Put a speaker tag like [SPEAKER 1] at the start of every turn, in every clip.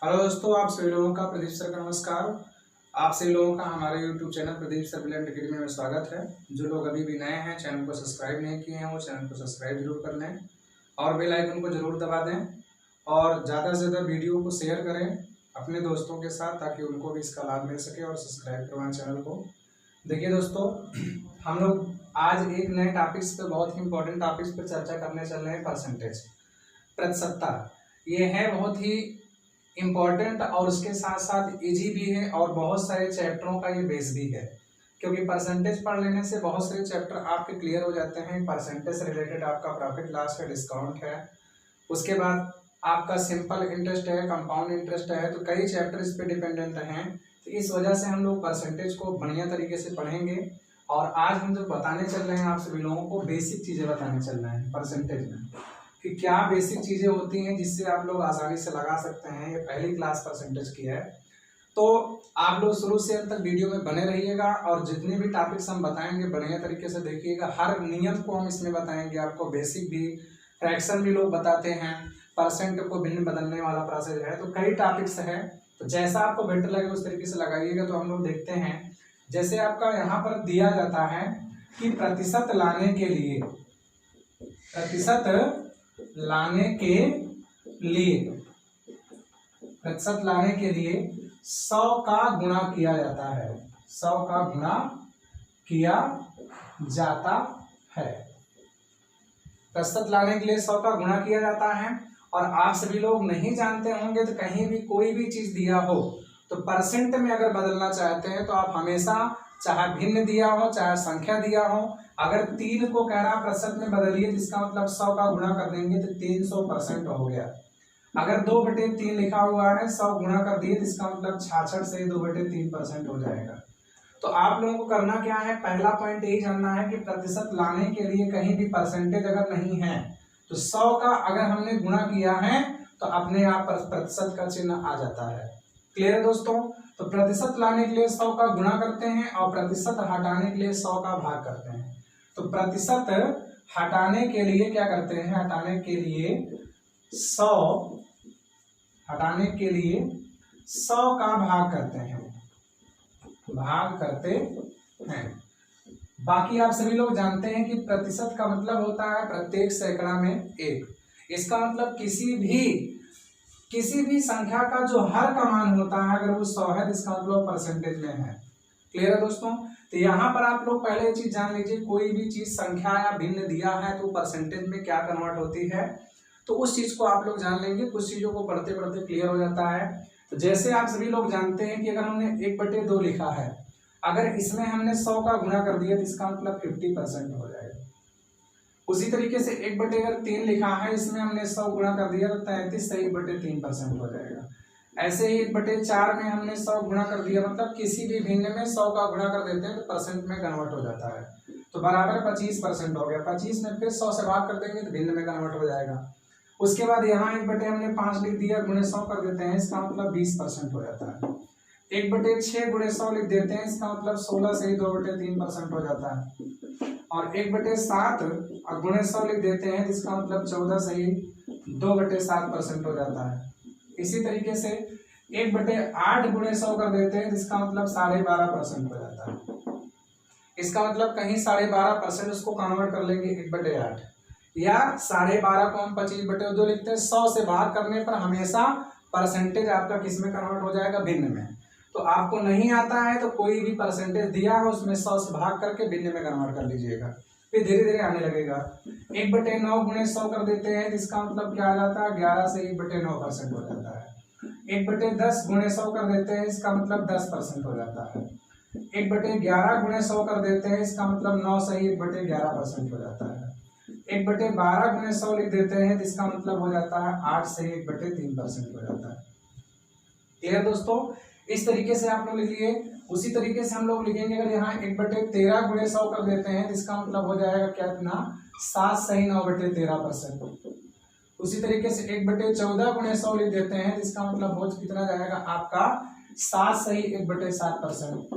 [SPEAKER 1] Hello दोस्तों, आप सभी लोगों का प्रदीप सर का नमस्कार। आप सभी लोगों का हमारे YouTube channel Pradeep sir brilliant academy में स्वागत है। जो लोग अभी भी नए हैं, चैनल को सब्सक्राइब नहीं किए हैं, वो चैनल को सब्सक्राइब जरूर कर लें और बेल आइकन को जरूर दबा दें और ज़्यादा से ज़्यादा वीडियो को शेयर करें अपने दोस्तों के साथ, ताकि उनको भी इसका लाभ मिल सके और सब्सक्राइब करवाएं चैनल को। देखिए दोस्तों, हम लोग आज एक नए टॉपिक्स पे, बहुत ही इंपॉर्टेंट टॉपिक्स पे चर्चा करने चल रहे हैं। परसेंटेज, प्रतिशतता, ये है बहुत ही इम्पॉर्टेंट और उसके साथ साथ इजी भी है और बहुत सारे चैप्टरों का ये बेस भी है, क्योंकि परसेंटेज पढ़ लेने से बहुत सारे चैप्टर आपके क्लियर हो जाते हैं। परसेंटेज से रिलेटेड आपका प्रॉफिट लॉस है, डिस्काउंट है, उसके बाद आपका सिंपल इंटरेस्ट है, कंपाउंड इंटरेस्ट है, तो कई चैप्टर इस पे डिपेंडेंट हैं। तो इस वजह से हम लोग परसेंटेज को बढ़िया तरीके से पढ़ेंगे। और आज हम जो बताने चल रहे हैं आप सभी लोगों को, बेसिक चीज़ें बताने चल रहे हैं परसेंटेज में, कि क्या बेसिक चीज़ें होती हैं जिससे आप लोग आसानी से लगा सकते हैं। ये पहली क्लास परसेंटेज की है, तो आप लोग शुरू से अंत तक वीडियो में बने रहिएगा और जितने भी टॉपिक्स हम बताएंगे बढ़िया तरीके से देखिएगा। हर नियम को हम इसमें बताएंगे आपको, बेसिक भी, फ्रैक्शन भी लोग बताते हैं, परसेंट को भिन्न बदलने वाला प्रोसेस है, तो कई टॉपिक्स हैं। तो जैसा आपको बेटर लगे उस तरीके से लगाइएगा। तो हम लोग देखते हैं, जैसे आपका यहाँ पर दिया जाता है कि प्रतिशत लाने के लिए, प्रतिशत लाने के लिए 100 का गुणा किया जाता है, 100 का गुणा किया जाता है। प्रतिशत लाने के लिए 100 का गुणा किया जाता है। और आप सभी लोग नहीं जानते होंगे तो कहीं भी कोई भी चीज दिया हो तो परसेंट में अगर बदलना चाहते हैं तो आप हमेशा, चाहे भिन्न दिया हो चाहे संख्या दिया हो, अगर 3 को कह रहा प्रतिशत में बदलिए जिसका मतलब 100 का गुणा कर देंगे तो 300% हो गया। अगर 2/3 लिखा हुआ है, 100 गुणा कर दिए तो इसका मतलब 66 से 2/3% हो जाएगा। तो आप लोगों को करना क्या है, पहला पॉइंट यही जानना है कि प्रतिशत लाने के लिए कहीं भी परसेंटेज अगर नहीं है तो 100 का अगर हमने गुणा किया है तो अपने आप प्रतिशत का चिन्ह आ जाता है। क्लियर है दोस्तों? तो प्रतिशत लाने के लिए 100 का गुणा करते हैं और प्रतिशत हटाने के लिए 100 का भाग करते हैं। तो प्रतिशत हटाने के लिए क्या करते हैं, हटाने के लिए 100 का भाग करते हैं, बाकी आप सभी लोग जानते हैं कि प्रतिशत का मतलब होता है प्रत्येक सैकड़ा में 1। इसका मतलब किसी भी संख्या का जो हर का मान होता है, अगर वो 100 है तो इसका मतलब परसेंटेज में है। क्लियर है दोस्तों? तो यहाँ पर आप लोग पहले चीज जान लीजिए, कोई भी चीज संख्या या भिन्न दिया है तो परसेंटेज में क्या कन्वर्ट होती है, तो उस चीज को आप लोग जान लेंगे। कुछ चीजों को पढ़ते पढ़ते क्लियर हो जाता है। तो जैसे आप सभी लोग जानते हैं कि अगर हमने 1/2 लिखा है, अगर इसमें हमने 100 का गुणा कर दिया तो इसका मतलब 50% हो जाएगा। उसी तरीके से 1/3 लिखा है, इसमें हमने 100 गुणा कर दिया तो 33 से 1/3% हो जाएगा। ऐसे ही 1/4 में हमने 100 गुणा कर दिया, मतलब किसी भी भिन्न में 100 का गुणा कर देते हैं तो परसेंट में कन्वर्ट हो जाता है, तो बराबर 25% हो गया। 25 में फिर 100 से भाग कर देंगे तो भिन्न में कन्वर्ट हो जाएगा। उसके बाद यहाँ 1/5 लिख दिया, गुणे 100 कर देते हैं, इसका मतलब 20% हो जाता है। 1/6 गुणे 100 लिख देते हैं, इसका मतलब 16 से ही 2/3% हो जाता है। और 1/7 और गुणे 100 लिख देते हैं, इसका मतलब 14 से ही 2/7% हो जाता है। इसी तरीके से 1/8 गुणे 100 कर देते हैं, जिसका मतलब 12.5% हो जाता है। इसका मतलब कहीं 12.5% उसको कन्वर्ट कर लेंगे 1/8, या 12.5 को हम 25/2 लिखते हैं। 100 से भाग करने पर हमेशा परसेंटेज आपका किस में कन्वर्ट हो जाएगा, भिन्न में। तो आपको नहीं आता है तो कोई भी परसेंटेज दिया है उसमें 100 से भाग करके भिन्न में कन्वर्ट कर लीजिएगा, फिर धीरे धीरे आने लगेगा। 1/9 गुणे 100 कर देते हैं, जिसका मतलब क्या आ जाता है, 11 से 1/9% हो जाता है। 1/10 गुणे 100 कर देते हैं, इसका मतलब 10% हो जाता है। 1/11 गुणे 100 कर देते हैं, इसका मतलब 9 से 1/11% हो जाता है। 1/12 गुणे 100 लिख देते हैं, जिसका मतलब हो जाता है 8 से 1/3% हो जाता है। क्लियर दोस्तों? इस तरीके से आप लोग लिखिए। उसी तरीके से हम लोग लिखेंगे, अगर यहाँ 1/13 गुणे 100 कर देते हैं, जिसका मतलब हो जाएगा क्या, इतना 7 से 9/13%। उसी तरीके से 1/14 गुणे 100 लिख देते हैं, जिसका मतलब हो कितना जाएगा आपका 7 से 1/7%।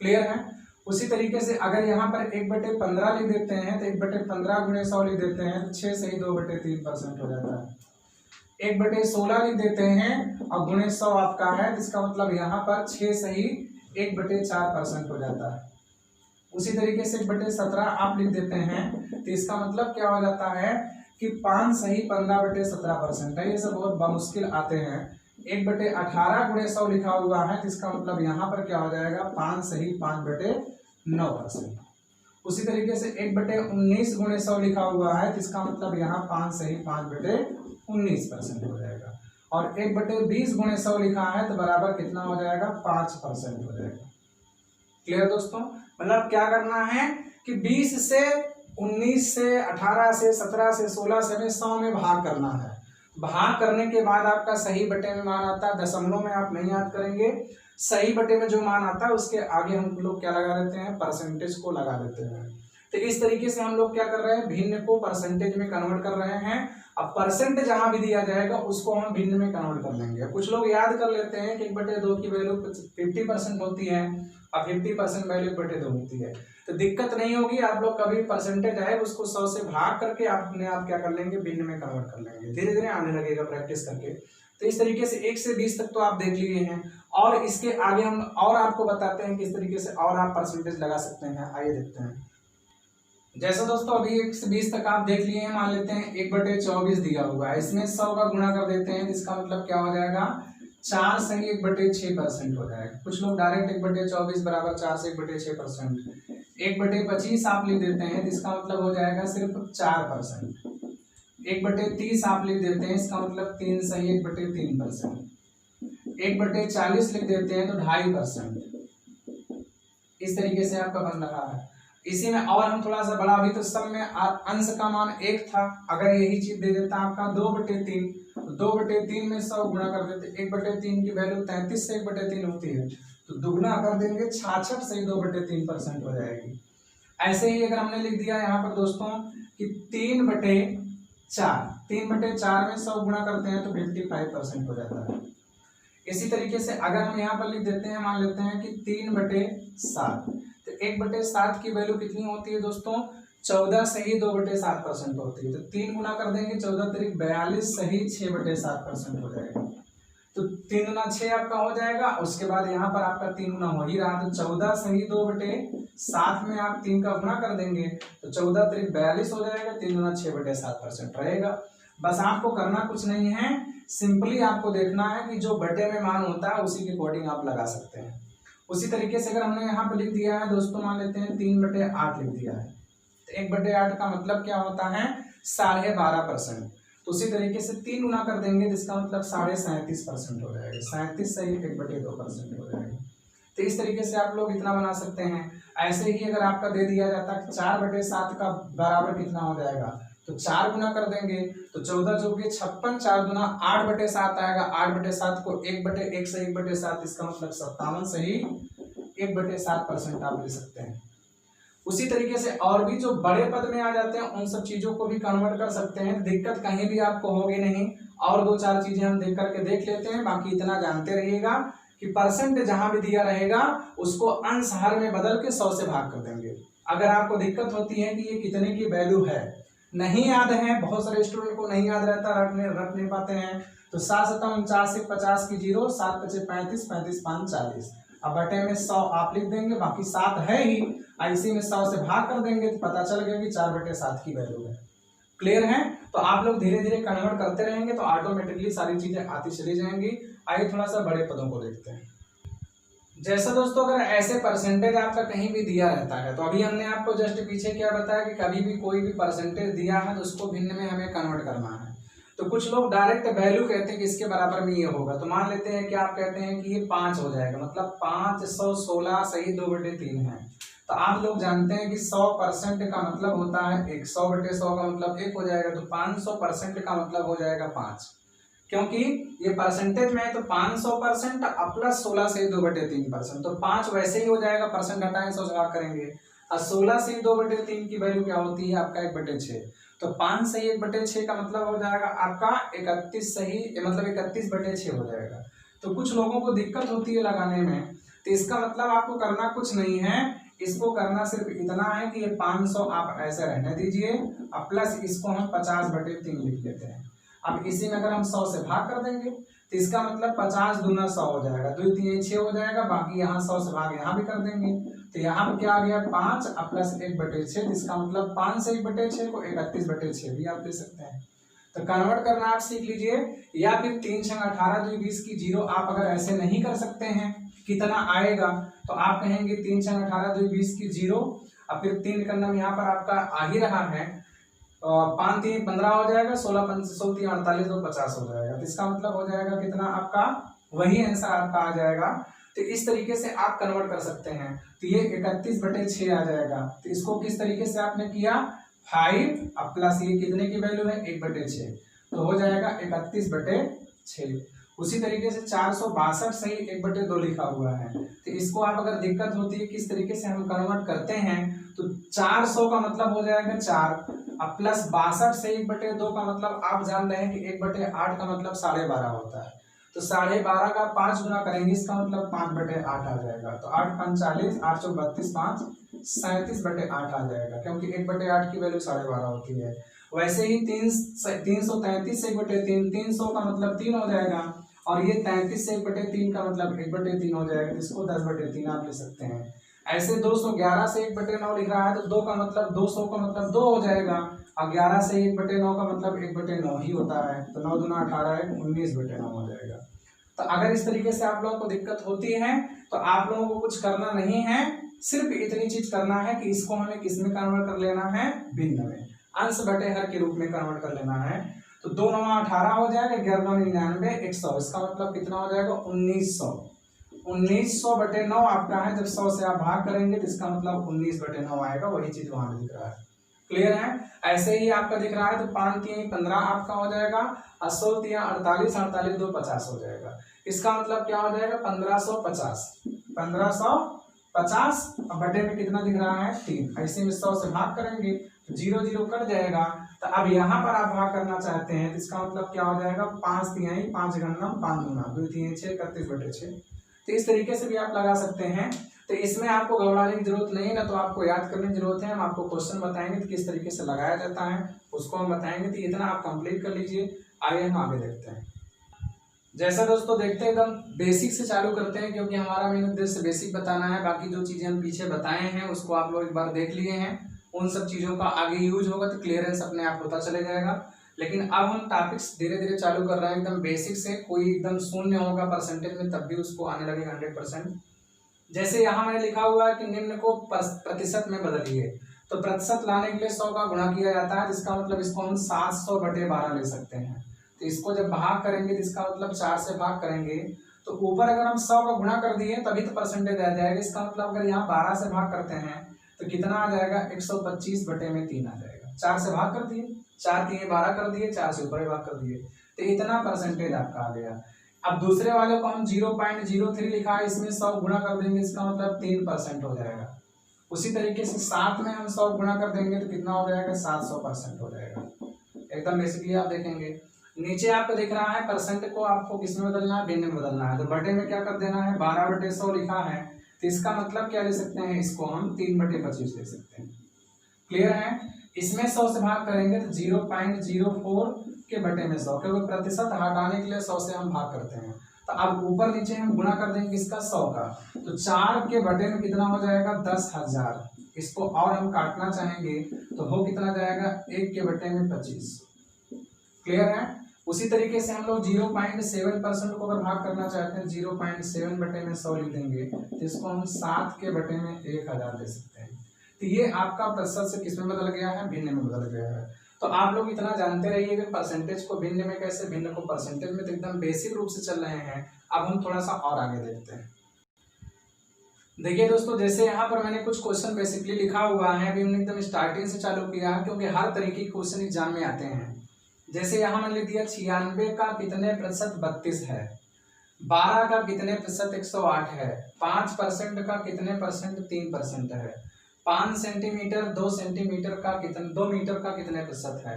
[SPEAKER 1] क्लियर है? उसी तरीके से अगर यहाँ पर 1/15 लिख देते हैं तो 1/15 गुणे 100 लिख देते हैं तो 6 से ही 2/3% हो जाता है। 1/16 लिख देते हैं और गुणे 100 आपका है, इसका मतलब यहाँ पर 6 सही 1/4% हो जाता है। उसी तरीके से 1/17 आप लिख देते हैं तो इसका मतलब क्या हो जाता है कि 5 सही 15/17% है। ये सब बहुत बामुश्किल आते हैं। 1/18 गुणे 100 लिखा हुआ है तो इसका मतलब यहाँ पर क्या हो जाएगा 5 सही 5/9%। उसी तरीके से 1/19 गुणे 100 लिखा हुआ है तो इसका मतलब यहाँ 5 सही 5/19% हो जाएगा। और 1/20 गुणे 100 लिखा है तो बराबर कितना हो जाएगा 5% हो जाएगा। क्लियर दोस्तों? मतलब क्या करना है कि 20 से 19 से 18 से 17 से 16 से 100 में भाग करना है। भाग करने के बाद आपका सही बटे में मान आता है, दशमलव में आप नहीं याद करेंगे, सही बटे में जो मान आता है उसके आगे हम लोग क्या लगा देते हैं, परसेंटेज को लगा देते हैं। तो इस तरीके से हम लोग क्या कर रहे हैं, भिन्न को परसेंटेज में कन्वर्ट कर रहे हैं। अब परसेंट जहां भी दिया जाएगा उसको हम भिन्न में कन्वर्ट कर लेंगे। कुछ लोग याद कर लेते हैं कि 1/2 की वैल्यू 50% होती है और 50% वैल्यू 1/2 होती है, तो दिक्कत नहीं होगी। आप लोग कभी परसेंटेज आए उसको 100 से भाग करके आप अपने आप क्या कर लेंगे, भिन्न में कन्वर्ट कर लेंगे। धीरे धीरे आने लगेगा प्रैक्टिस करके। तो इस तरीके से 1 से 20 तक तो आप देख लिए हैं और इसके आगे हम और आपको बताते हैं किस तरीके से और आप परसेंटेज लगा सकते हैं। आइए देखते हैं। जैसा दोस्तों अभी 1 से 20 तक आप देख लिए हैं, मान लेते हैं 1/24 दिया हुआ है, इसमें 100 का गुणा कर देते हैं, इसका मतलब क्या हो जाएगा 4 सही 1/6% हो जाएगा। कुछ लोग डायरेक्ट 1/24 बराबर 4 से 1/6%। 1/25 आप लिख देते हैं, इसका मतलब हो जाएगा सिर्फ 4%। 1/30 आप लिख देते हैं, इसका मतलब 3 सही 1/3%। 1/40 लिख देते हैं तो 2.5%। इस तरीके से आपका बन रहा है। इसी में और हम थोड़ा सा बड़ा, अभी तो सब में अंश का मान 1 था, अगर यही चीज दे देता आपका 2/3, 2/3 में 100 गुणा कर देते, 1/3 की वैल्यू 33 से 1/3 होती है, तो दुगना कर देंगे 66 से 2/3% हो जाएगी। ऐसे ही अगर हमने लिख दिया यहाँ पर दोस्तों कि 3/4, 3/4 में 100 गुणा करते हैं तो 55% हो जाता है। इसी तरीके से अगर हम यहाँ पर लिख देते हैं, मान लेते हैं कि 3/7, तो 1/7 की वैल्यू कितनी होती है दोस्तों, 14 सही 2/7% होती है। तो 3 गुना कर देंगे, 14 तिरिक 42 सही 6/7% हो जाएगा। तो 3 गुना 6 आपका हो जाएगा। उसके बाद यहाँ पर आपका 3 गुना हो ही रहा, तो 14 सही 2/7 में आप 3 का गुना कर देंगे तो 14 तिरिक 42 हो जाएगा। 3 गुना 6/7% रहेगा। बस आपको करना कुछ नहीं है, सिंपली आपको देखना है कि जो बटे में मान होता है उसी के अकॉर्डिंग आप लगा सकते हैं। उसी तरीके से अगर हमने यहाँ पे लिख दिया है दोस्तों, मान लेते हैं 3/8 लिख दिया है, तो 1/8 का मतलब क्या होता है 12.5%। तो उसी तरीके से 3 गुना कर देंगे तो इसका मतलब 37.5% हो जाएगा। 37 सही 1/2% हो जाएगा। तो इस तरीके से आप लोग इतना बना सकते हैं। ऐसे ही अगर आपका दे दिया जाता है 4/7 का बराबर कितना हो जाएगा, तो 4 गुना कर देंगे तो 14 चौके 56, 4 गुना 8/7 आएगा। 8/7 को 1/1 से 1/7, इसका मतलब 57 सही 1/7% आप ले सकते हैं। उसी तरीके से और भी जो बड़े पद में आ जाते हैं उन सब चीजों को भी कन्वर्ट कर सकते हैं। दिक्कत कहीं भी आपको होगी नहीं। और 2-4 चीजें हम देख करके देख लेते हैं, बाकी इतना जानते रहिएगा कि परसेंट जहां भी दिया रहेगा उसको अंश हर में बदल के 100 से भाग कर देंगे। अगर आपको दिक्कत होती है कि ये कितने की वैल्यू है, नहीं याद है, बहुत सारे स्टूडेंट को नहीं याद रहता, रख नहीं पाते हैं, तो 7 7 49 50 की 0, 7 5 35, 35 5 40। अब बटे में 100 आप लिख देंगे, बाकी 7 है ही, इसी में 100 से भाग कर देंगे तो पता चल गया कि 4/7 की वैल्यू है। क्लियर है? तो आप लोग धीरे धीरे कन्वर्ट करते रहेंगे तो ऑटोमेटिकली सारी चीजें आती चली जाएंगी। आइए थोड़ा सा बड़े पदों को देखते हैं। जैसा दोस्तों अगर ऐसे परसेंटेज आपका कहीं भी दिया रहता है, तो अभी हमने आपको जस्ट पीछे क्या बताया कि कभी भी कोई भी परसेंटेज दिया है तो उसको भिन्न में हमें कन्वर्ट करना है। तो कुछ लोग डायरेक्ट वैल्यू कहते हैं कि इसके बराबर में ये होगा, तो मान लेते हैं कि आप कहते हैं कि ये 5 हो जाएगा, मतलब 516 सही 2/3 है। तो आप लोग जानते हैं कि 100% का मतलब होता है 100/100 का मतलब 1 हो जाएगा, तो 500% का मतलब हो जाएगा 5, क्योंकि ये परसेंटेज में है तो 500% प्लस 16 से 2/3%, तो 5 वैसे ही हो जाएगा, परसेंट हटाएं 100 से भाग करेंगे। और 16 से 2/3 की वैल्यू क्या होती है आपका 1/6, तो 5 सही 1/6 का मतलब हो जाएगा आपका 31 सही, मतलब 31/6 हो जाएगा। तो कुछ लोगों को दिक्कत होती है लगाने में, तो इसका मतलब आपको करना कुछ नहीं है, इसको करना सिर्फ इतना है कि ये 500 आप ऐसे रहने दीजिए, और प्लस इसको हम 50/3 लिख लेते हैं। अब इसी में अगर हम 100 से भाग कर देंगे तो इसका मतलब 50 दूना 100 हो जाएगा, 2 3 6 हो जाएगा, बाकी यहाँ 100 से भाग यहाँ भी कर देंगे तो यहाँ पर क्या आ गया 5 प्लस 1/6, इसका मतलब 5 से 1/6 को 31/6 भी आप दे सकते हैं। तो कन्वर्ट करना आप सीख लीजिए, या फिर 3 छंग 18 2 20 की 0 आप अगर ऐसे नहीं कर सकते हैं कितना आएगा तो आप कहेंगे 3 छंग 18 2 20 की 0, अब फिर 3 का नंबर यहाँ पर आपका आ ही रहा है, 5 3 15 हो जाएगा, 16 5 3 48 2 50 हो जाएगा। तो इसका मतलब हो जाएगा कितना आपका, वही आंसर आपका आ जाएगा। तो इस तरीके से आप कन्वर्ट कर सकते हैं। तो ये 31/6 आ जाएगा। तो इसको किस तरीके से आपने किया, 5 अब प्लस ये कितने की वैल्यू है 1/6, तो हो जाएगा 31/6। उसी तरीके से 462 सही 1/2 लिखा हुआ है। तो इसको आप अगर दिक्कत होती है किस तरीके से हम कन्वर्ट करते हैं, तो 400 का मतलब हो जाएगा 4, अब प्लस 62 से 1/2 का मतलब आप जान रहे हैं कि 1/8 का मतलब 12.5 होता है। तो 12.5 का 5 गुना करेंगे, इसका मतलब 5/8 आ जाएगा। तो 8 5 40, 8 4 32, 5 37/8 आ जाएगा, क्योंकि 1/8 की वैल्यू 12.5 होती है। वैसे ही 333 से 1/3, 300 का मतलब 3 हो जाएगा, और ये 33 से 1/3 का मतलब 1/3 हो जाएगा, इसको 10/3 आप ले सकते हैं। ऐसे 211 से 1/9 लिख रहा है तो 2 का मतलब 200 का मतलब 2 हो जाएगा, और 11 से 1/9 का मतलब 1/9 ही होता है, तो 9 दूना 18 है, 19/9 हो जाएगा। तो अगर इस तरीके से आप लोगों को दिक्कत होती है तो आप लोगों को कुछ करना नहीं है, सिर्फ इतनी चीज करना है कि इसको हमें किस में कन्वर्ट कर लेना है, भिन्न में, अंश बटे हर के रूप में कन्वर्ट कर लेना है। तो 2 9 18 हो जाएगा, 11 99 100, इसका मतलब कितना हो जाएगा 1900। 1900/9 आपका है, जब 100 से आप भाग करेंगे तो इसका मतलब 19/9 आएगा, वही चीज वहां दिख रहा है। क्लियर है? ऐसे ही आपका दिख रहा है तो 5 3 15 आपका हो जाएगा, 16 3 48, 48 2 50 हो जाएगा। इसका मतलब क्या हो जाएगा 1550। 1550 बटे में कितना दिख रहा है 3, ऐसे में 100 से भाग करेंगे तो 0 0 कट जाएगा। तो अब यहाँ पर आप भाग करना चाहते हैं तो इसका मतलब क्या हो जाएगा 5 3 5 गन्ना 5 दूना 2 3 6 31/6। तो इस तरीके से भी आप लगा सकते हैं। तो इसमें आपको घबराने की जरूरत नहीं है, ना तो आपको याद करने की जरूरत है। हम आपको क्वेश्चन बताएंगे तो किस तरीके से लगाया जाता है उसको हम बताएंगे, तो इतना आप कंप्लीट कर लीजिए। आइए हम आगे देखते हैं। जैसा दोस्तों देखते हैं एकदम बेसिक से चालू करते हैं, क्योंकि हमारा मेन उद्देश्य बेसिक बताना है। बाकी जो चीजें हम पीछे बताए हैं उसको आप लोग एक बार देख लिए हैं, उन सब चीजों का आगे यूज होगा तो क्लियरेंस अपने आप होता चले जाएगा। लेकिन अब हम टॉपिक्स धीरे धीरे चालू कर रहे हैं एकदम बेसिक से। कोई एकदम शून्य होगा परसेंटेज में तब भी उसको आने लगेगा 100%। जैसे यहाँ मैंने लिखा हुआ है कि निम्न को प्रतिशत में बदलिए, तो प्रतिशत लाने के लिए 100 का गुणा किया जाता है, जिसका मतलब इसको हम 700/12 ले सकते हैं। तो इसको जब भाग करेंगे तो इसका मतलब 4 से भाग करेंगे तो ऊपर अगर हम 100 का गुणा कर दिए तभी तो परसेंटेज आ जाएगा। इसका मतलब अगर यहाँ 12 से भाग करते हैं तो कितना आ जाएगा 125/3 आ जाएगा। 4 से भाग कर दिए, 4 3 12 कर दिए, 4 से ऊपर भाग कर दिए, तो इतना परसेंटेज आपका आ गया। अब दूसरे वाले को हम 0.03 लिखा है, इसमें 100 गुणा कर देंगे, इसका मतलब 3% हो जाएगा। उसी तरीके से 7 में हम 100 गुणा कर देंगे तो कितना हो जाएगा 700% हो जाएगा। एकदम बेसिकली आप देखेंगे नीचे आपको दिख रहा है परसेंट को आपको किस में बदलना है, भिन्न में बदलना है। तो बटे में क्या कर देना है 12/100 लिखा है, तो इसका मतलब क्या ले सकते हैं, इसको हम 3/25 ले सकते हैं। क्लियर है? इसमें 100 से भाग करेंगे तो 0.04 के बटे में 100, क्योंकि प्रतिशत हटाने के लिए 100 से हम भाग करते हैं। तो अब ऊपर नीचे हम गुणा कर देंगे इसका 100 का, तो 4 के बटे में कितना हो जाएगा 10,000। इसको और हम काटना चाहेंगे तो हो कितना जाएगा 1 के बटे में 25। क्लियर है? उसी तरीके से हम लोग 0.7% को अगर भाग करना चाहते हैं 0.7 बटे में 100 लिख देंगे, तो इसको हम 7 के बटे में 1000 ले सकते हैं। तो ये आपका प्रतिशत से किस में बदल गया है, भिन्न में बदल गया है। तो आप लोग इतना जानते रहिए कि परसेंटेज को भिन्न में कैसे, भिन्न को परसेंटेज में, तो एकदम बेसिक रूप से चल रहे हैं। अब हम थोड़ा सा और आगे देखते हैं। देखिए दोस्तों, जैसे यहाँ पर मैंने कुछ क्वेश्चन बेसिकली लिखा हुआ है, अभी हमने एकदम स्टार्टिंग से चालू किया है, क्योंकि हर तरीके के क्वेश्चन एग्जाम में आते हैं। जैसे यहाँ मैंने लिख दिया 96 का कितने प्रतिशत 32 है, 12 का कितने प्रतिशत 108 है, 5% का कितने परसेंट 3% है, 5 सेंटीमीटर 2 सेंटीमीटर का कितने 2 मीटर का कितने प्रतिशत है,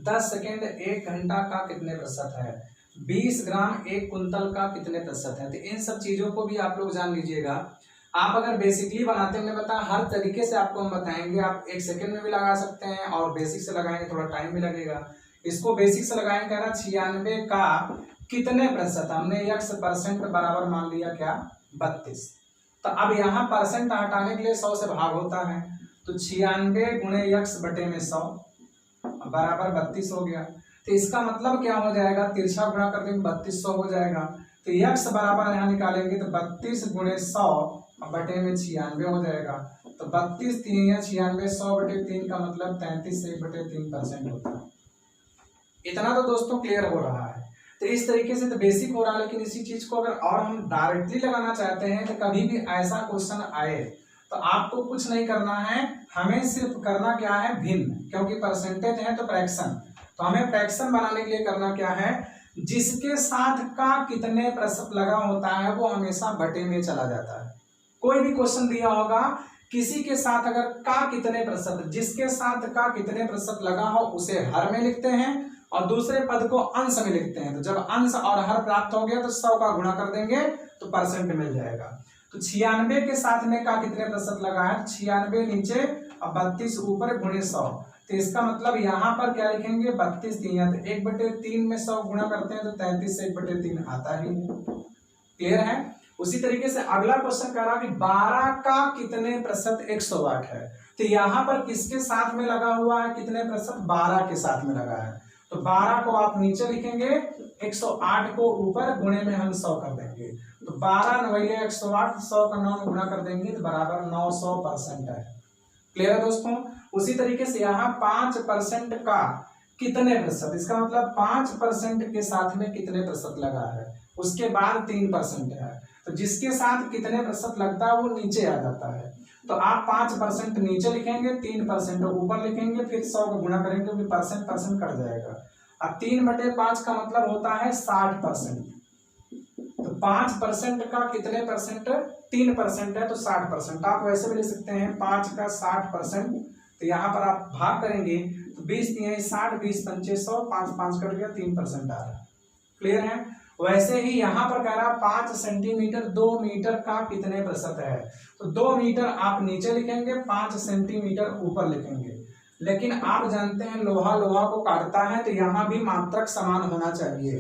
[SPEAKER 1] 10 सेकेंड 1 घंटा का कितने प्रतिशत है, 20 ग्राम 1 कुंतल का कितने प्रतिशत है। तो इन सब चीजों को भी आप लोग जान लीजिएगा। आप अगर बेसिकली बनाते हैं, मैंने बताया हर तरीके से आपको हम बताएंगे। आप 1 सेकेंड में भी लगा सकते हैं और बेसिक से लगाएंगे थोड़ा टाइम भी लगेगा। इसको बेसिक से लगाएंगे, कह रहा 96 का कितने प्रतिशत, हमने x परसेंट बराबर मान लिया क्या 32। तो अब यहाँ परसेंट हटाने के लिए 100 से भाग होता है, तो 96 गुणे x बटे में 100 बराबर 32 हो गया। तो इसका मतलब क्या हो जाएगा, तिरछा गुणा कर देंगे 3200 हो जाएगा। तो x बराबर यहाँ निकालेंगे तो 32 गुणे 100 बटे में 96 हो जाएगा। तो 32 3 या 96, 100 बटे 3 का मतलब 33 से 1/3% होता है। इतना तो दोस्तों क्लियर हो रहा है। तो इस तरीके से तो बेसिक हो रहा है, लेकिन इसी चीज को अगर और हम डायरेक्टली लगाना चाहते हैं तो कभी भी ऐसा क्वेश्चन आए तो आपको कुछ नहीं करना है, हमें सिर्फ करना क्या है भिन्न, क्योंकि परसेंटेज है तो फ्रैक्शन। तो हमें फ्रैक्शन बनाने के लिए करना क्या है, जिसके साथ का कितने प्रतिशत लगा होता है वो हमेशा बटे में चला जाता है। कोई भी क्वेश्चन दिया होगा, किसी के साथ अगर का कितने प्रतिशत, जिसके साथ का कितने प्रतिशत लगा हो उसे हर में लिखते हैं और दूसरे पद को अंश में लिखते हैं। तो जब अंश और हर प्राप्त हो गया तो 100 का गुणा कर देंगे तो परसेंट मिल जाएगा। तो 96 के साथ में का कितने प्रतिशत लगा है, 96 नीचे और 32 ऊपर गुणे 100। तो इसका मतलब यहाँ पर क्या लिखेंगे 32 3, तो 1/3 में 100 गुणा करते हैं तो 33 से 1/3 आता ही है। क्लियर है। उसी तरीके से अगला क्वेश्चन कह रहा कि 12 का कितने प्रतिशत 108 है। तो यहाँ पर किसके साथ में लगा हुआ है, कितने प्रतिशत, 12 के साथ में लगा है। तो 12 को आप नीचे लिखेंगे, 108 को ऊपर, गुणे में हम 100 कर देंगे। तो 12 9 108, 100 का 9 गुणा कर देंगे तो बराबर 900% है। क्लियर है दोस्तों। उसी तरीके से यहाँ 5% का कितने प्रतिशत, इसका मतलब 5% के साथ में कितने प्रतिशत लगा है, उसके बाद 3% है। तो जिसके साथ कितने प्रतिशत लगता है वो नीचे आ जाता है। तो आप 5% नीचे लिखेंगे, 3% ऊपर लिखेंगे, फिर 100 को गुणा करेंगे क्योंकि परसेंट कट जाएगा। अब 3/5 का मतलब होता है 60%। तो 5% का कितने परसेंट, 3% है तो 60%। आप वैसे भी लिख सकते हैं 5 का 60%। तो यहाँ पर आप भाग करेंगे तो 20 3 60, 20 5 100, 5 5 कट गया, 3% आ रहा है। क्लियर है। वैसे ही यहाँ पर कह रहा 5 सेंटीमीटर 2 मीटर का कितने प्रतिशत है। तो 2 मीटर आप नीचे लिखेंगे, 5 सेंटीमीटर ऊपर लिखेंगे। लेकिन आप जानते हैं लोहा लोहा को काटता है, तो यहाँ भी मात्रक समान होना चाहिए।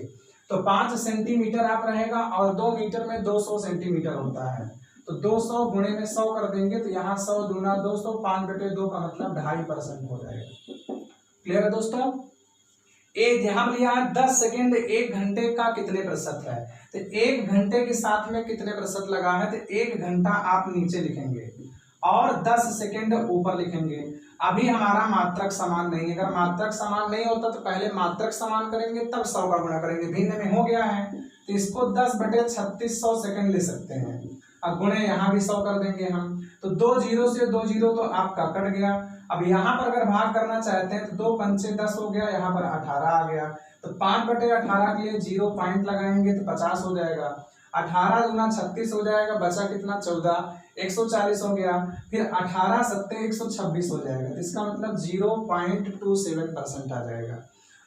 [SPEAKER 1] तो 5 सेंटीमीटर आप रहेगा और 2 मीटर में 200 सेंटीमीटर होता है। तो 200 गुणे में 100 कर देंगे तो यहाँ 100 दूना 200, 5/2 का मतलब 2.5% हो जाएगा। क्लियर है दोस्तों। हम लिया है 10 सेकेंड 1 घंटे का कितने प्रतिशत है। तो 1 घंटे के साथ में कितने प्रतिशत लगा है, तो 1 घंटा आप नीचे लिखेंगे और 10 सेकेंड ऊपर लिखेंगे। अभी हमारा मात्रक समान नहीं है, अगर मात्रक समान नहीं होता तो पहले मात्रक समान करेंगे तब 100 का गुणा करेंगे। भिन्न में हो गया है तो इसको 10/3600 सेकेंड ले सकते हैं। अब गुणे यहाँ भी 100 कर देंगे हम। तो 2 0 से 2 0 तो आपका कट गया। अब यहाँ पर अगर भाग करना चाहते हैं तो 2 5 10 हो गया, यहाँ पर 18 आ गया। तो 5/18 के लिए 0 पॉइंट लगाएंगे तो 50 हो जाएगा। 18 दूना 36 हो जाएगा, बचा कितना 14, 140 हो गया। फिर 18 7 126 हो जाएगा। तो इसका मतलब 0.27% आ जाएगा।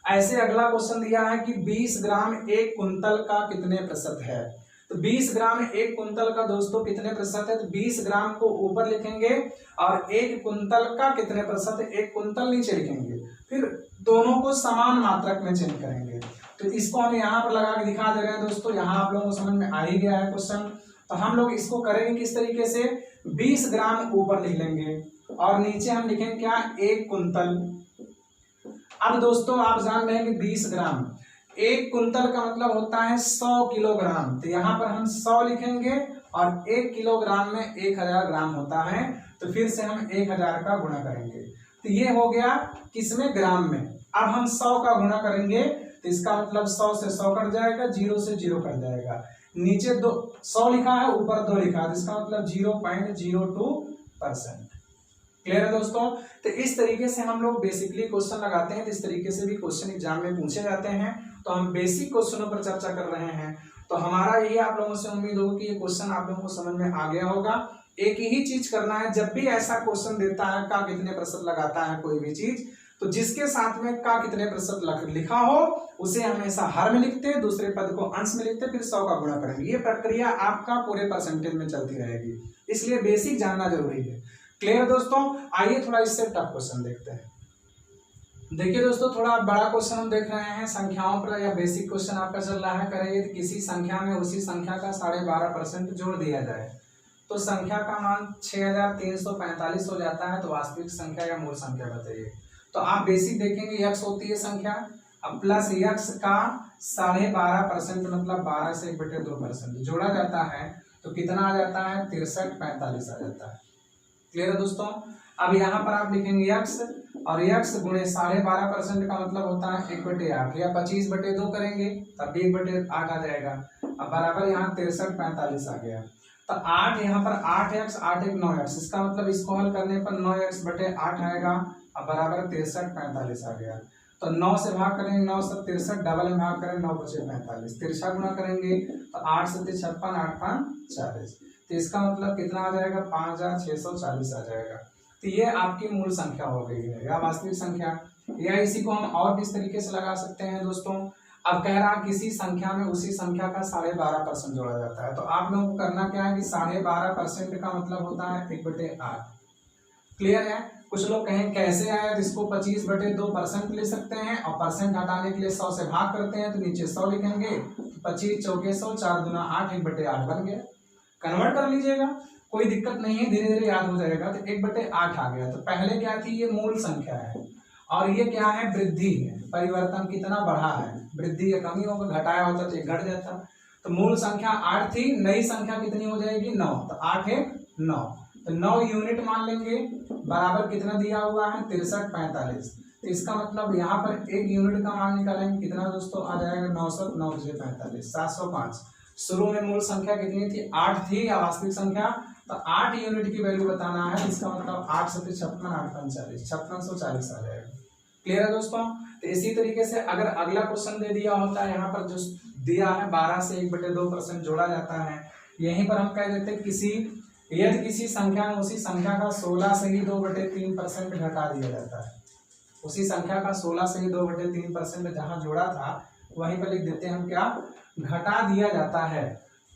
[SPEAKER 1] ऐसे अगला क्वेश्चन दिया है कि 20 ग्राम 1 कुंतल का कितने प्रतिशत है। तो 20 ग्राम 1 कुंतल का दोस्तों कितने प्रतिशत है, तो 20 ग्राम को ऊपर लिखेंगे और 1 कुंतल का कितने प्रतिशत है, 1 कुंतल नीचे लिखेंगे। फिर दोनों को समान मात्रक में चेंज करेंगे। तो इसको हम यहाँ पर लगा के दिखा दे रहे हैं दोस्तों। यहाँ आप लोगों को समझ में आ ही गया है क्वेश्चन। तो हम लोग इसको करेंगे किस तरीके से, 20 ग्राम ऊपर लिख लेंगे और नीचे हम लिखेंगे क्या 1 कुंतल। अब दोस्तों आप जान रहे हैं कि 20 ग्राम 1 कुंतल का मतलब होता है 100 किलोग्राम। तो यहाँ पर हम 100 लिखेंगे और 1 किलोग्राम में 1000 ग्राम होता है। तो फिर से हम 1000 का गुणा करेंगे। तो ये हो गया किसमें, ग्राम में। अब हम 100 का गुणा करेंगे तो इसका मतलब 100 से 100 कट जाएगा, 0 से 0 कट जाएगा। नीचे 100 लिखा है, ऊपर 2 लिखा है, इसका मतलब 0.02%। क्लियर है दोस्तों। तो इस तरीके से हम लोग बेसिकली क्वेश्चन लगाते हैं। तो इस तरीके से भी क्वेश्चन एग्जाम में पूछे जाते हैं। तो हम बेसिक क्वेश्चनों पर चर्चा कर रहे हैं। तो हमारा यही आप लोगों से उम्मीद होगी कि ये क्वेश्चन आप लोगों को समझ में आ गया होगा। एक ही चीज करना है, जब भी ऐसा क्वेश्चन देता है का कितने प्रतिशत लगाता है कोई भी चीज, तो जिसके साथ में का कितने प्रतिशत लिखा हो उसे हमेशा हर में लिखते हैं, दूसरे पद को अंश में लिखते हैं, फिर 100 का गुणा करेंगे। ये प्रक्रिया आपका पूरे परसेंटेज में चलती रहेगी, इसलिए बेसिक जानना जरूरी है। क्लियर दोस्तों। आइए थोड़ा इससे टफ क्वेश्चन देखते हैं। देखिए दोस्तों, थोड़ा बड़ा क्वेश्चन हम देख रहे हैं संख्याओं पर, या बेसिक क्वेश्चन आपका चल रहा है। करेंगे कि किसी संख्या में उसी संख्या का 12.5% जोड़ दिया जाए तो संख्या का मान 6345 हो जाता है। तो वास्तविक संख्या या मूल संख्या बताइए। तो आप बेसिक देखेंगे, यक्स होती है संख्या, अब प्लस यक्स का 12.5% मतलब 12 से 1/2% जोड़ा जाता है तो कितना आ जाता है, 6345 आ जाता है। क्लियर है दोस्तों। अब यहाँ पर आप लिखेंगे यक्स, और यक्स गुणे 12.5% का मतलब होता है 1/8, या 25/2 करेंगे तब भी 1/8 आ जाएगा। अब बराबर यहाँ 6345 आ गया। तो 8 यहाँ पर 8x 8 1 9x, इसका मतलब इसको हल करने पर 9x/8 आएगा। अब बराबर 6345 आ गया। तो 9 से भाग करेंगे, 9 से 63, डबल में भाग करें 9 बचे 45, तिरछा गुना करेंगे तो 8 से 56, 8 5 40। तो इसका मतलब कितना आ जाएगा, 5640 आ जाएगा। तो ये आपकी मूल संख्या हो गई है या वास्तविक संख्या। या इसी को हम और किस तरीके से लगा सकते हैं दोस्तों। अब कह रहा किसी संख्या में उसी संख्या का 12.5% जोड़ा जाता है। तो आप लोगों को करना क्या है कि 12.5% का मतलब होता है 1/8। क्लियर है। कुछ लोग कहें कैसे आया, तो इसको 25/2% ले सकते हैं, और परसेंट हटाने के लिए 100 से भाग करते हैं तो नीचे 100 लिखेंगे। 25 चौके 100, 4 दूना 8, 1/8 बन गया। कन्वर्ट कर लीजिएगा, कोई दिक्कत नहीं है, धीरे धीरे याद हो जाएगा। तो 1/8 आ गया। तो पहले क्या थी, ये मूल संख्या है, और ये क्या है, वृद्धि है। परिवर्तन कितना बढ़ा है, वृद्धि या कमी होगा, घटाया होता तो ये घट जाता। तो मूल संख्या 8 थी, नई संख्या कितनी हो जाएगी, 9। तो 8 1 9, तो 9 यूनिट मान लेंगे। बराबर कितना दिया हुआ है, 6345। तो इसका मतलब यहाँ पर 1 यूनिट का मान निकालेंगे, कितना दोस्तों आ जाएगा, 945, 705। शुरू में मूल संख्या कितनी थी, 8 थी या वास्तविक संख्या। तो 8 यूनिट की वैल्यू बताना है। इसका मतलब 8 से 56, 8 5 40, 5640 आ जाएगा। क्लियर है दोस्तों। तो इसी तरीके से अगर अगला क्वेश्चन दे दिया होता है, यहाँ पर जो दिया है 12 से 1/2% जोड़ा जाता है, यहीं पर हम कह देते हैं यदि किसी संख्या में उसी संख्या का 16 से ही 2/3% घटा दिया जाता है। उसी संख्या का 16 से ही 2/3% जहां जोड़ा था वहीं पर लिख देते हैं हम क्या, घटा दिया जाता है।